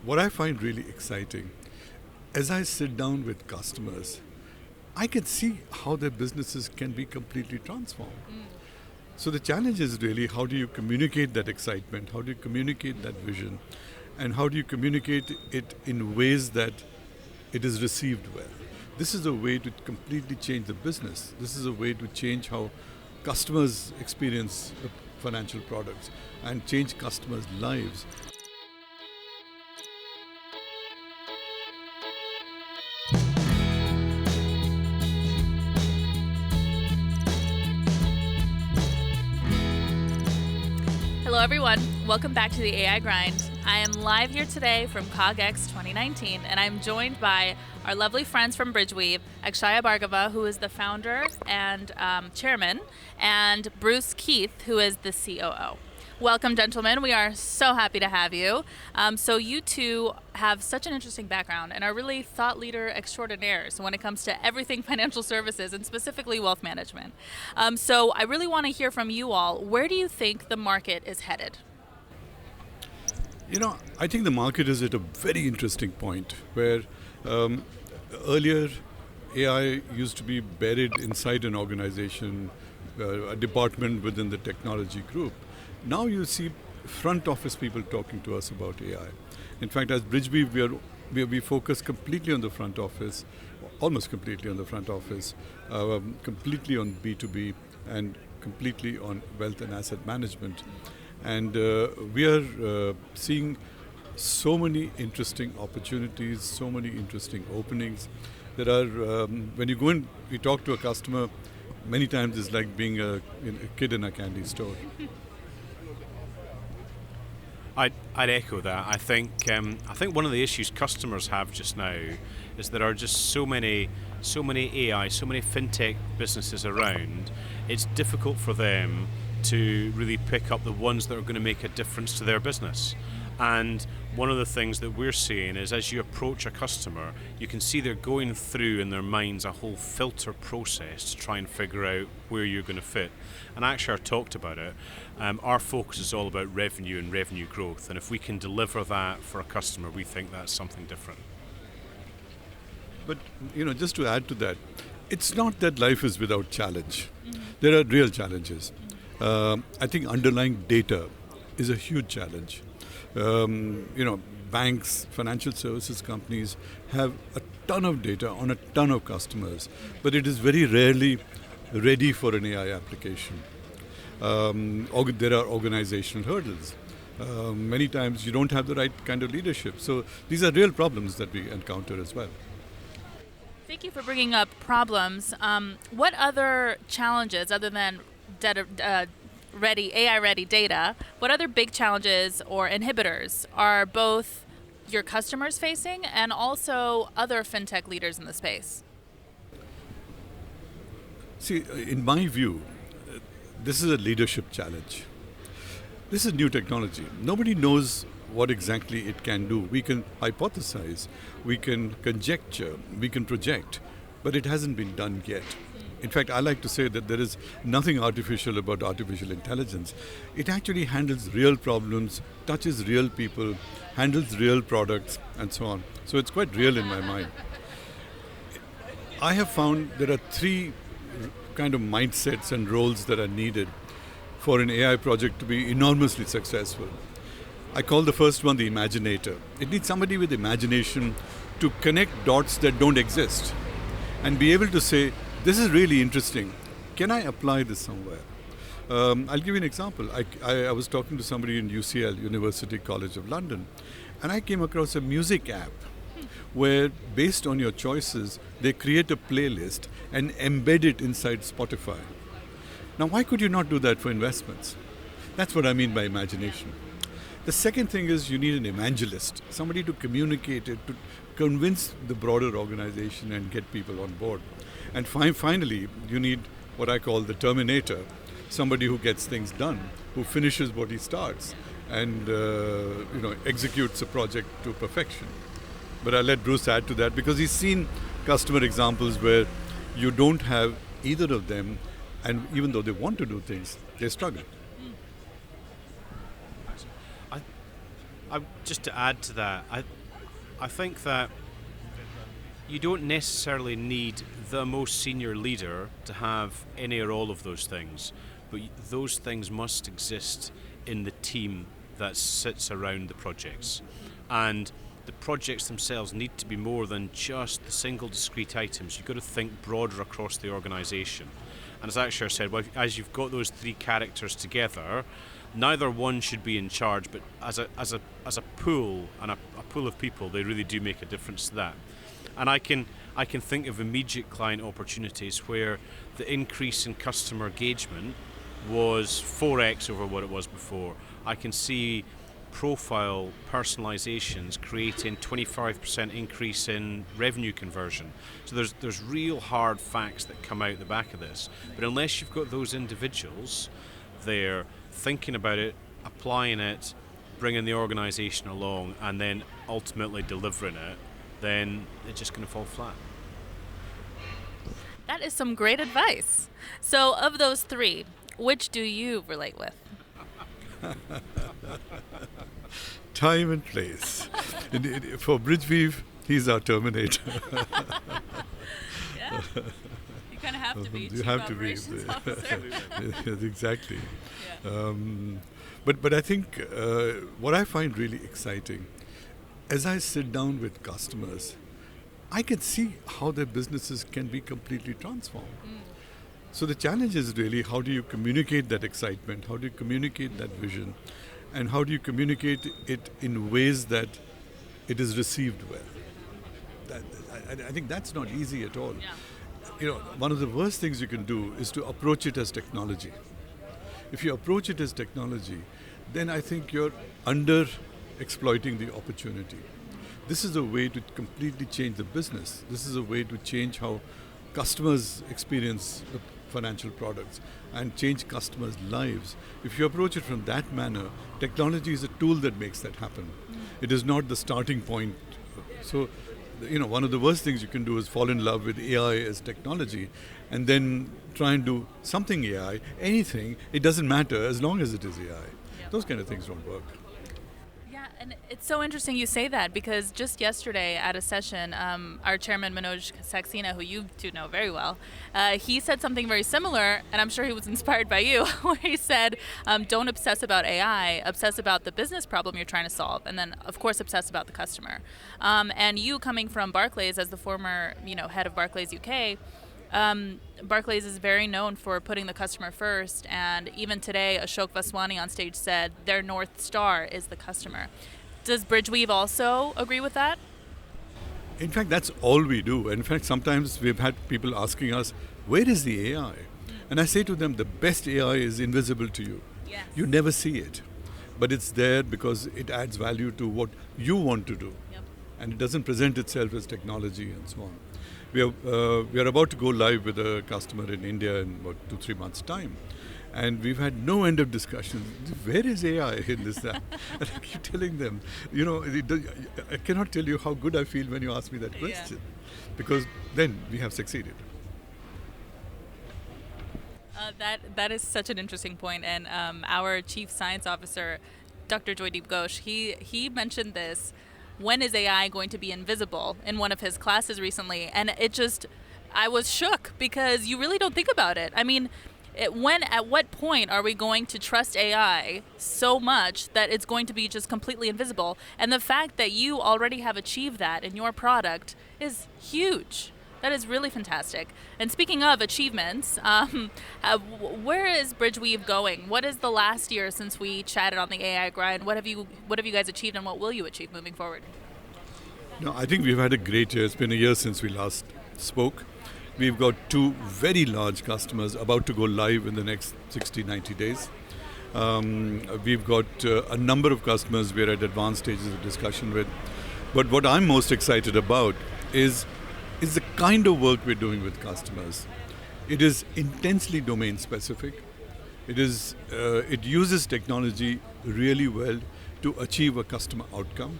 what I find really exciting, as I sit down with customers, I can see how their businesses can be completely transformed. So the challenge is really how do you communicate that excitement, how do you communicate that vision, and how do you communicate it in ways that it is received well. This is a way to completely change the business. This is a way to change how customers experience financial products and change customers' lives. Hello everyone, welcome back to the AI Grind. I am live here today from CogX 2019 and I'm joined by our lovely friends from Bridgeweave, Akshaya Bhargava, who is the founder and chairman, and Bruce Keith, who is the COO. Welcome, gentlemen. We are so happy to have you. So you two have such an interesting background and are really thought leader extraordinaires when it comes to everything financial services and specifically wealth management. So I really want to hear from you all. Where do you think the market is headed? You know, I think the market is at a very interesting point where earlier AI used to be buried inside an organization, a department within the technology group. Now you see front office people talking to us about AI. In fact, as Bridgeweave, we focus completely on the front office, almost completely on the front office, completely on B2B, and completely on wealth and asset management. And we are seeing so many interesting opportunities, so many interesting openings. There are, when you go in, we talk to a customer, many times it's like being a kid in a candy store. I'd echo that. I think one of the issues customers have just now is there are just so many AI, so many fintech businesses around. It's difficult for them to really pick up the ones that are going to make a difference to their business. And one of the things that we're seeing is as you approach a customer, you can see they're going through in their minds a whole filter process to try and figure out where you're going to fit. And actually, I talked about it. Our focus is all about revenue and revenue growth. And if we can deliver that for a customer, we think that's something different. But, you know, just to add to that, it's not that life is without challenge. There are real challenges. I think underlying data is a huge challenge. Banks, financial services companies have a ton of data on a ton of customers, but it is very rarely ready for an AI application. There are organizational hurdles. Many times you don't have the right kind of leadership. So these are real problems that we encounter as well. Thank you for bringing up problems. What other challenges, other than AI-ready data, what other big challenges or inhibitors are both your customers facing and also other fintech leaders in the space? See, in my view, this is a leadership challenge. This is new technology. Nobody knows what exactly it can do. We can hypothesize, we can conjecture, we can project, but it hasn't been done yet. In fact, I like to say that there is nothing artificial about artificial intelligence. It actually handles real problems, touches real people, handles real products, and so on. So it's quite real in my mind. I have found there are three kind of mindsets and roles that are needed for an AI project to be enormously successful. I call the first one the imaginator. It needs somebody with imagination to connect dots that don't exist and be able to say, this is really interesting. Can I apply this somewhere? I'll give you an example. I was talking to somebody in UCL, University College of London, and I came across a music app where, based on your choices, they create a playlist and embed it inside Spotify. Now, why could you not do that for investments? That's what I mean by imagination. The second thing is you need an evangelist, somebody to communicate it, to convince the broader organization and get people on board. And finally, you need what I call the terminator, somebody who gets things done, who finishes what he starts, and executes a project to perfection. But I'll let Bruce add to that because he's seen customer examples where you don't have either of them, and even though they want to do things, they struggle. Just to add to that, I think that you don't necessarily need the most senior leader to have any or all of those things, but those things must exist in the team that sits around the projects. And the projects themselves need to be more than just the single discrete items. You've got to think broader across the organisation. And as Akshay said, well, as you've got those three characters together, neither one should be in charge, but as a pool and a pool of people, they really do make a difference to that. And I can think of immediate client opportunities where the increase in customer engagement was 4x over what it was before. I can see profile personalizations creating 25% increase in revenue conversion. So there's real hard facts that come out the back of this. But unless you've got those individuals there thinking about it, applying it, bringing the organization along, and then ultimately delivering it, then it's just going to fall flat. That is some great advice. So of those three, which do you relate with? Time and place. For Bridgeweave, he's our Terminator. Yeah. You kind of have to be. You Chief have to be. Operations Officer. Yes, exactly. Yeah. But I think what I find really exciting, as I sit down with customers, I can see how their businesses can be completely transformed. So the challenge is really, how do you communicate that excitement? How do you communicate that vision? And how do you communicate it in ways that it is received well? I think that's not easy at all. Yeah. One of the worst things you can do is to approach it as technology. If you approach it as technology, then I think you're under exploiting the opportunity. This is a way to completely change the business. This is a way to change how customers experience the financial products and change customers' lives. If you approach it from that manner, technology is a tool that makes that happen. It is not the starting point. So, one of the worst things you can do is fall in love with AI as technology and then try and do something AI, anything, it doesn't matter as long as it is AI. Yeah. Those kind of things don't work. Yeah, and it's so interesting you say that, because just yesterday at a session, our chairman Manoj Saxena, who you two know very well, he said something very similar, and I'm sure he was inspired by you, where he said, don't obsess about AI, obsess about the business problem you're trying to solve, and then of course obsess about the customer. And you, coming from Barclays as the former head of Barclays UK, Barclays is very known for putting the customer first, and even today Ashok Vaswani on stage said their North Star is the customer. Does Bridgeweave also agree with that? In fact, that's all we do. In fact, sometimes we've had people asking us, where is the AI? And I say to them, the best AI is invisible to you. Yes. You never see it, but it's there because it adds value to what you want to do. Yep. And it doesn't present itself as technology and so on. We are about to go live with a customer in India in about 2-3 months' time. And we've had no end of discussions. Where is AI in this? And I keep telling them, I cannot tell you how good I feel when you ask me that question. Because then we have succeeded. That is such an interesting point. And our Chief Science Officer, Dr. Joydeep Ghosh, he mentioned this. When is AI going to be invisible, in one of his classes recently? And I was shook, because you really don't think about it. I mean, at what point are we going to trust AI so much that it's going to be just completely invisible? And the fact that you already have achieved that in your product is huge. That is really fantastic. And speaking of achievements, where is Bridgeweave going? What is the last year since we chatted on the AI grind? What have you guys achieved, and what will you achieve moving forward? No, I think we've had a great year. It's been a year since we last spoke. We've got 2 very large customers about to go live in the next 60, 90 days. We've got a number of customers we're at advanced stages of discussion with. But what I'm most excited about is the kind of work we're doing with customers. It is intensely domain specific. It uses technology really well to achieve a customer outcome.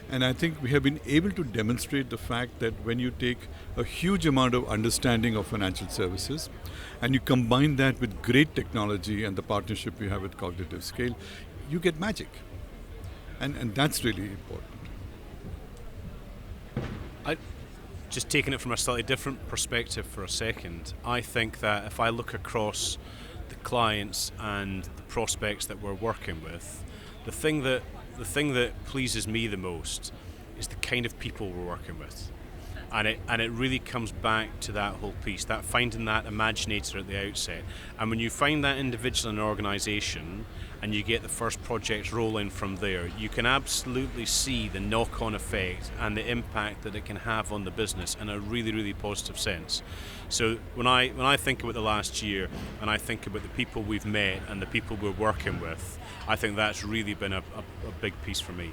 And I think we have been able to demonstrate the fact that when you take a huge amount of understanding of financial services and you combine that with great technology and the partnership we have with Cognitive Scale, you get magic. And that's really important. Just taking it from a slightly different perspective for a second, I think that if I look across the clients and the prospects that we're working with, the thing that pleases me the most is the kind of people we're working with. And it really comes back to that whole piece, that finding that imaginator at the outset. And when you find that individual in an organisation and you get the first project rolling from there, you can absolutely see the knock-on effect and the impact that it can have on the business in a really, really positive sense. So when I think about the last year and I think about the people we've met and the people we're working with, I think that's really been a big piece for me.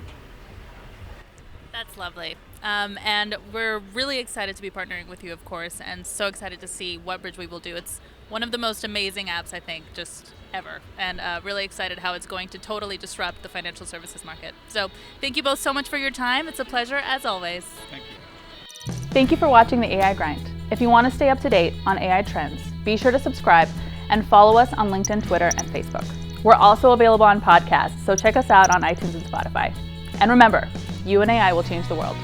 That's lovely. And we're really excited to be partnering with you, of course, and so excited to see what Bridgeweave will do. It's one of the most amazing apps, I think, just ever. And really excited how it's going to totally disrupt the financial services market. So thank you both so much for your time. It's a pleasure, as always. Thank you. Thank you for watching the AI Grind. If you want to stay up to date on AI trends, be sure to subscribe and follow us on LinkedIn, Twitter, and Facebook. We're also available on podcasts, so check us out on iTunes and Spotify. And remember, you and AI will change the world.